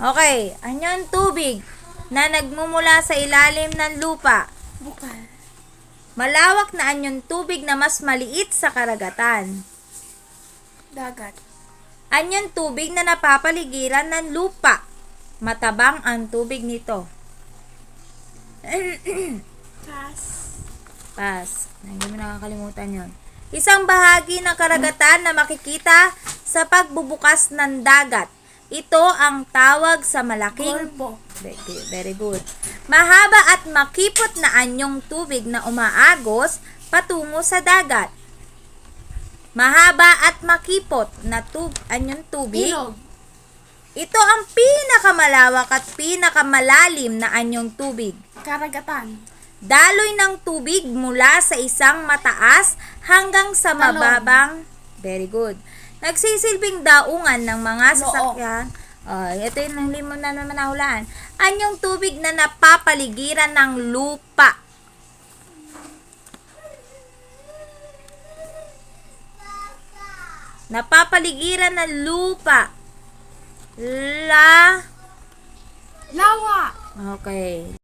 Okay, anyong tubig na nagmumula sa ilalim ng lupa? Bukal. Malawak na anyong tubig na mas maliit sa karagatan? Dagat. Anyong tubig na napapaligiran ng lupa? Matabang ang tubig nito. Pass. Pass. Hindi mo nakakalimutan yon. Isang bahagi ng karagatan na makikita sa pagbubukas ng dagat. Ito ang tawag sa malaking... Golfo. Very good. Mahaba at makipot na anyong tubig na umaagos patungo sa dagat. Mahaba at makipot na anyong tubig. Ilog. Ito ang pinakamalawak at pinakamalalim na anyong tubig. Karagatan. Daloy ng tubig mula sa isang mataas hanggang sa Talon. mababang. Very good. Nagsisilbing daungan ng mga Noo. sasakyan. Ito yung hindi mo na naman nahulaan. Anyong tubig na napapaligiran ng lupa. Napapaligiran ng lupa. Lawa. Okay.